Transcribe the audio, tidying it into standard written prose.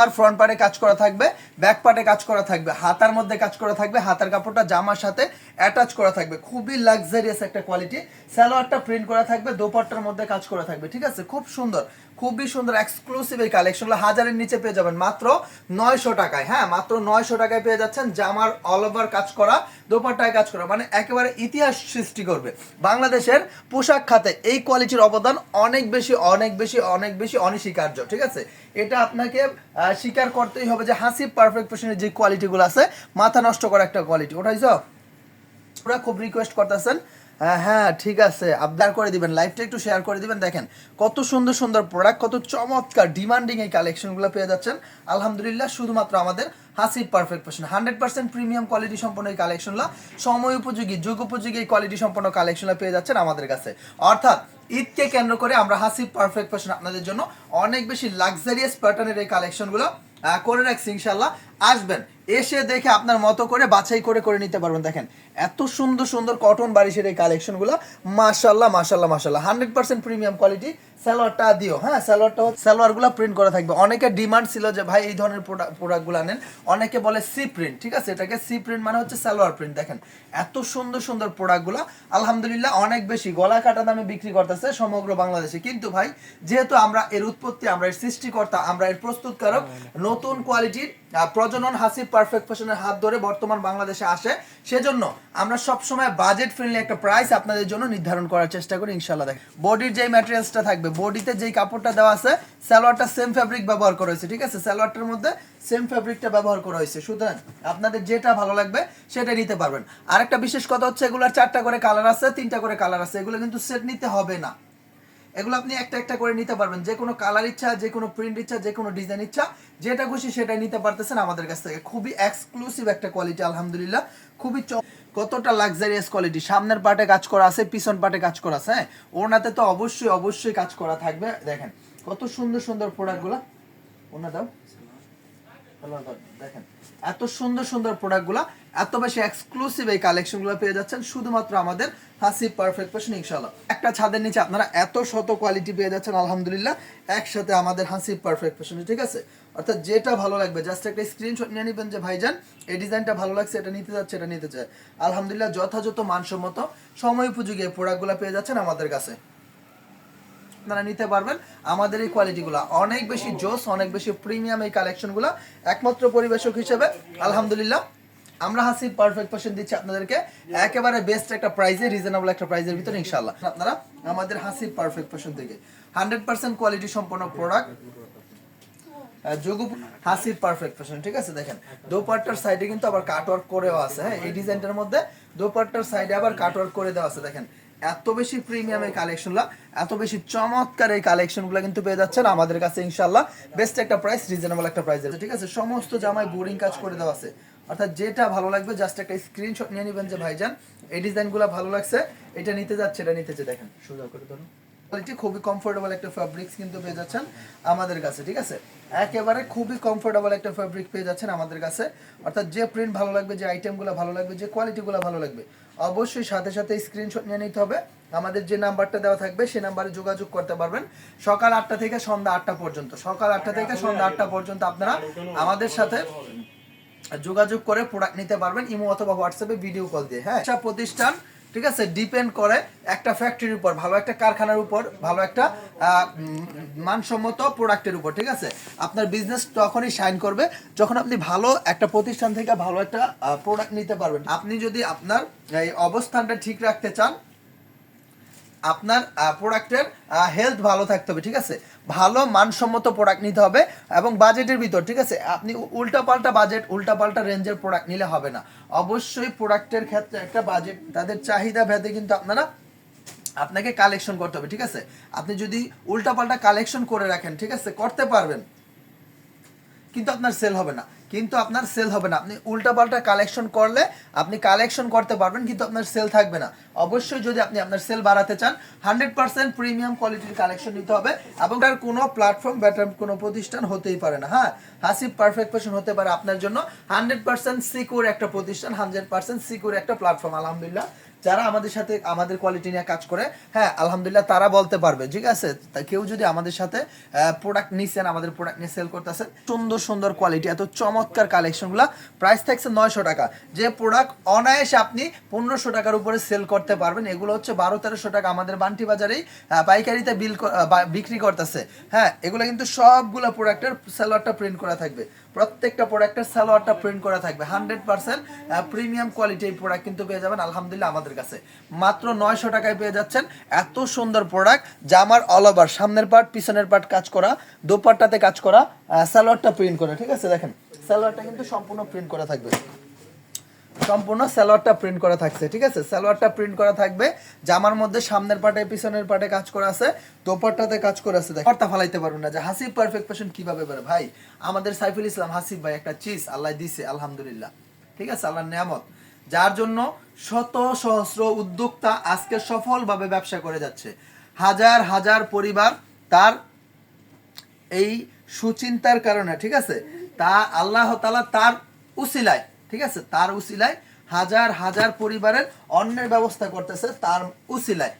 আর front পার্টে কাজ করা থাকবে, ব্যাক পার্টে কাজ করা থাকবে, হাতার মধ্যে কাজ করা থাকবে, হাতার কাপড়টা জামার সাথে অ্যাটাচ করা থাকবে, খুবই লাক্সারিয়াস একটা কোয়ালিটি। সালোয়ারটা প্রিন্ট করা থাকবে, দোপাট্টার মধ্যে কাজ করা থাকবে, ঠিক আছে, খুব সুন্দর, খুবই সুন্দর এক্সক্লুসিভ এই কালেকশনগুলো 1000-এর নিচে পেয়ে যাবেন মাত্র 900 টাকায়। হ্যাঁ, মাত্র 900 টাকায় পেয়ে যাচ্ছেন। জামার অল ওভার কাজ করা, দোপাট্টায় কাজ করা, মানে একেবারে ইতিহাস সৃষ্টি করবে বাংলাদেশের পোশাক খাতে। এই কোয়ালিটির অবদান অনেক বেশি অনেক বেশি অনেক বেশি অনস্বীকার্য, ঠিক আছে। এটা আপনাকে স্বীকার করতেই হবে যে হাসিব পারফেক্ট ফ্যাশনের যে কোয়ালিটিগুলো আছে, মাথা নষ্ট করা একটা কোয়ালিটি। ওটাই তো ওরা খুব রিকোয়েস্ট করতেছেন। হ্যাঁ হ্যাঁ, ঠিক আছে, আবদার করে দিবেন, লাইভটা একটু শেয়ার করে দিবেন। দেখেন কত সুন্দর সুন্দর প্রোডাক্ট, কত চমৎকার ডিমান্ডিং এই কালেকশনগুলো পেয়ে যাচ্ছেন আলহামদুলিল্লাহ শুধুমাত্র আমাদের Hasib perfect fashion. 100% premium quality সম্পন্ন এই কালেকশনগুলো, সময় উপযোগী যুগ উপযোগী এই কোয়ালিটি সম্পন্ন কালেকশনগুলো পেয়ে যাচ্ছেন আমাদের কাছে। অর্থাৎ ঈদকে কেন্দ্র করে আমরা হাসিব পারফেক্ট ফ্যাশন আপনাদের জন্য অনেক বেশি লাক্সারিয়াস প্যাটার্নের এই কালেকশনগুলো করে রাখছি। ইনশাল্লাহ আসবেন, এসে দেখে আপনার মতো করে বাছাই করে করে নিতে পারবেন। দেখেন এত সুন্দর সুন্দর কটন বারিশের এই কালেকশনগুলো, মাশাল্লাহ মাশাল্লাহ মাশাল্লাহ, 100% প্রিমিয়াম কোয়ালিটি। সালোয়ারটা দিও, হ্যাঁ সালোয়ারটা, সালোয়ারগুলো প্রিন্ট করা থাকবে। অনেকের ডিমান্ড ছিল যে ভাই এই ধরনের প্রোডাক্টগুলো আনেন, অনেকে বলে সি প্রিন্ট, ঠিক আছে, এটাকে সি প্রিন্ট মানে হচ্ছে সালোয়ার প্রিন্ট। দেখেন এত সুন্দর সুন্দর প্রোডাক্টগুলো আলহামদুলিল্লাহ অনেক বেশি গলা কাটা দামে বিক্রি করতেছে সমগ্র বাংলাদেশে। কিন্তু ভাই যেহেতু আমরা এর উৎপত্তি, আমরা এর সৃষ্টিকর্তা, আমরা এর প্রস্তুতকারক, নতুন কোয়ালিটির প্রজনন হাসিব পারফেক্ট ফ্যাশনের হাত ধরে বর্তমান বাংলাদেশে আসে, সেজন্য আমরা সবসময় বাজেট ফ্রেন্ডলি একটা প্রাইস আপনাদের জন্য নির্ধারণ করার চেষ্টা করি ইনশাল্লাহ। দেখেন বডির যেই ম্যাটেরিয়ালসটা থাকবে, বডিতে যেই কাপড়টা দেওয়া আছে, সালোয়ারটা সেম ফ্যাব্রিক ব্যবহার করা হয়েছে, ঠিক আছে, সালোয়ারটার মধ্যে সেম ফ্যাব্রিকটা ব্যবহার করা হয়েছে। সুতরাং আপনাদের যেটা ভালো লাগবে সেটা নিতে পারবেন। আরেকটা বিশেষ কথা হচ্ছে, এগুলোর 4টা করে কালার আছে, 3টা করে কালার আছে, এগুলো কিন্তু সেট নিতে হবে না, এগুলো আপনি একটা একটা করে নিতে পারবেন। যে কোনো কালার ইচ্ছা, যে কোনো প্রিন্ট ইচ্ছা, যে কোনো ডিজাইন ইচ্ছা, যেটা খুশি সেটা নিতে পারতেছেন আমাদের কাছ থেকে। খুবই এক্সক্লুসিভ একটা কোয়ালিটি আলহামদুলিল্লাহ, খুবই কতটা লাক্সারিয়াস কোয়ালিটি। সামনের পার্টে কাজ করা আছে, পিছন পার্টে কাজ করা আছে, হ্যাঁ ওনাতে তো অবশ্যই অবশ্যই কাজ করা থাকবে। দেখেন কত সুন্দর সুন্দর প্রোডাক্টগুলো, ওনা দাও, দেখেন এত সুন্দর সুন্দর প্রোডাক্টগুলো, এত বেশি এক্সক্লুসিভ এই কালেকশনগুলো পেয়ে যাচ্ছেন শুধুমাত্র আমাদের হাসিব পারফেক্ট ফ্যাশন। ইনশাআল্লাহ একটা ছাদের নিচে আপনারা এত শত কোয়ালিটি পেয়ে যাচ্ছেন আলহামদুলিল্লাহ একসাথে আমাদের হাসিব পারফেক্ট ফ্যাশনে, ঠিক আছে। অর্থাৎ যেটা ভালো লাগবে জাস্ট একটা স্ক্রিনশট নিয়ে নেবেন যে ভাইজান এই ডিজাইনটা ভালো লাগছে, এটা নিতে যাচ্ছে, এটা নিতে চায়। আলহামদুলিল্লাহ যথাযথ মানসম্মত সময় উপযোগী এই প্রোডাক্টগুলো পেয়ে যাচ্ছেন আমাদের কাছে, আপনারা নিতে পারবেন। আমাদের এই কোয়ালিটিগুলো অনেক বেশি জোস, অনেক বেশি প্রিমিয়াম এই কালেকশনগুলো। একমাত্র পরিবেশক হিসেবে আলহামদুলিল্লাহ আমরা হাসিব পারফেক্ট ফ্যাশন দিচ্ছি আপনাদেরকে একেবারে বেস্ট একটা প্রাইসে, রিজনেবল একটা প্রাইসের ভিতরে ইনশাআল্লাহ। আপনারা আমাদের হাসিব পারফেক্ট ফ্যাশন থেকে 100% কোয়ালিটি সম্পন্ন প্রোডাক্ট হাসিব পারফেক্ট ফ্যাশন, ঠিক আছে। দেখেন দোপাট্টার সাইডে কিন্তু আবার কাটওয়ার্ক করেও আছে, হ্যাঁ এই ডিজাইনটার মধ্যে দোপাট্টার সাইডে আবার কাটওয়ার্ক করে দেওয়া আছে। দেখেন এত বেশি প্রিমিয়াম এই কালেকশনগুলো, এত বেশি চমৎকার এই কালেকশনগুলো কিন্তু পেয়ে যাচ্ছেন আমাদের কাছে ইনশাআল্লাহ বেস্ট একটা প্রাইস, রিজনেবল একটা প্রাইস, ঠিক আছে। সমস্ত জামায় বোরিং কাজ করে দেওয়া আছে, অর্থাৎ যেটা ভালো লাগবে জাস্ট একটা স্ক্রিনশট নিয়ে নেবেন যে ভাইজান এই ডিজাইনগুলো ভালো লাগছে, এটা নিতে যাচ্ছে, এটা নিতে যাচ্ছে। দেখেন সোজা করে ধরুন, কোয়ালিটি খুবই কমফোর্টেবল একটা ফ্যাব্রিক্স কিন্তু পেয়ে যাচ্ছেন আমাদের কাছে, ঠিক আছে। একেবারে খুবই কমফোর্টেবল একটা ফ্যাব্রিক পেয়ে যাচ্ছেন আমাদের কাছে। অর্থাৎ যে প্রিন্ট ভালো লাগবে, যে আইটেমগুলো ভালো লাগবে, যে কোয়ালিটিগুলো ভালো লাগবে, অবশ্যই সাথে সাথে স্ক্রিনশট নিয়ে নিতে হবে। আমাদের যে নাম্বারটা দেওয়া থাকবে সেই নাম্বারে যোগাযোগ করতে পারবেন। সকাল 8টা থেকে সন্ধ্যা 8টা পর্যন্ত, সকাল 8টা থেকে সন্ধ্যা 8টা পর্যন্ত আপনারা আমাদের সাথে যোগাযোগ করে প্রোডাক্ট নিতে পারবেন ইমো অথবা হোয়াটসঅ্যাপে ভিডিও কল দিয়ে। হ্যাঁ প্রতিষ্ঠান, ঠিক আছে, ডিপেন্ড করে একটা ফ্যাক্টরির উপর, ভালো একটা কারখানার উপর, ভালো একটা মানসম্মত প্রোডাক্টের উপর, ঠিক আছে। আপনার বিজনেস তখনই শাইন করবে যখন আপনি ভালো একটা প্রতিষ্ঠান থেকে ভালো একটা প্রোডাক্ট নিতে পারবেন। আপনি যদি আপনার এই অবস্থানটা ঠিক রাখতে চান, আপনার প্রোডাক্টের হেলথ ভালো থাকতে হবে, ঠিক আছে, ভালো মানসম্মত প্রোডাক্ট নিতে হবে এবং বাজেটের ভিতর, ঠিক আছে। আপনি উল্টাপাল্টা বাজেট, উল্টাপাল্টা রেঞ্জের প্রোডাক্ট নিলে হবে না। অবশ্যই প্রোডাক্টের ক্ষেত্রে একটা বাজেট, তাদের চাহিদা ভেদে কিন্তু আপনাকে কালেকশন করতে হবে, ঠিক আছে। আপনি যদি উল্টাপাল্টা কালেকশন করে রাখেন, ঠিক আছে, করতে পারবেন কিন্তু আপনার সেল হবে না, কিন্তু আপনার সেল হবে না। আপনি উল্টাপাল্টা কালেকশন করলে আপনি কালেকশন করতে পারবেন কিন্তু আপনার সেল থাকবে না। অবশ্যই যদি আপনি আপনার সেল বাড়াতে চান 100% প্রিমিয়াম কোয়ালিটির কালেকশন নিতে হবে এবং তার কোনো প্ল্যাটফর্ম বেটার কোনো প্রতিষ্ঠান হতেই পারে না। হ্যাঁ হাসিব পারফেক্ট ফ্যাশন হতে পারে আপনার জন্য 100% সিকিউর একটা প্রতিষ্ঠান, 100% সিকিউর একটা প্ল্যাটফর্ম। আলহামদুলিল্লাহ যারা আমাদের সাথে আমাদের কোয়ালিটি নিয়ে কাজ করে, হ্যাঁ আলহামদুলিল্লাহ তারা বলতে পারবে, ঠিক আছে। তা কেউ যদি আমাদের সাথে প্রোডাক্ট নিছেন, আমাদের প্রোডাক্ট নিয়ে সেল করতেছেন, সুন্দর সুন্দর কোয়ালিটি, এত চমৎকার কালেকশনগুলো, প্রাইস থাকছে 900 টাকা। যে প্রোডাক্ট অনায়াসে আপনি 1500 টাকার উপরে সেল করতে পারবেন, এগুলো হচ্ছে 1200-1300 টাকা আমাদের বান্টি বাজারেই পাইকারিতে বিক্রি করতেছে। হ্যাঁ, এগুলো কিন্তু সবগুলো প্রোডাক্টের সালোয়ারটা প্রিন্ট করা থাকবে, প্রত্যেকটা প্রোডাক্টের সালোয়ারটা প্রিন্ট করা থাকবে। 100% প্রিমিয়াম কোয়ালিটি এই প্রোডাক্ট কিন্তু পেয়ে যাবেন আলহামদুলিল্লাহ আমাদের কাছে। মাত্র 900 টাকায় পেয়ে যাচ্ছেন এত সুন্দর প্রোডাক্ট, জামার অল ওভার সামনের পার্ট পিছনের পার্ট কাজ করা, দোপাট্টাতে কাজ করা, সালোয়ারটা প্রিন্ট করা, ঠিক আছে। দেখেন সালোয়ারটা কিন্তু সম্পূর্ণ প্রিন্ট করা থাকবে, সম্পূর্ণ সালোয়ারটা প্রিন্ট করা থাকছে, ঠিক আছে। সালোয়ারটা প্রিন্ট করা থাকবে, জামার মধ্যে সামনের পাটে পিছনের পাটে কাজ করা আছে, দোপাট্টাতে কাজ করা আছে। দেখতে ফালাইতে পারবেন না যে হাসিব পারফেক্ট ফ্যাশন কিভাবে পারে ভাই। আমাদের সাইফুল ইসলাম হাসিব ভাই একটা চিজ আল্লাহ দিছে আলহামদুলিল্লাহ, ঠিক আছে, আল্লাহর নিয়ামত, যার জন্য শত সহস্র উদ্যোক্তা আজকে সফলভাবে ব্যবসা করে যাচ্ছে। হাজার হাজার পরিবার তার এই সুচিন্তার কারণে, ঠিক আছে, তা আল্লাহ তাআলা তার উসিলায়, ঠিক আছে, তার উসিলায় হাজার হাজার পরিবারের অন্যের ব্যবস্থা করতেছে তার উসিলায়।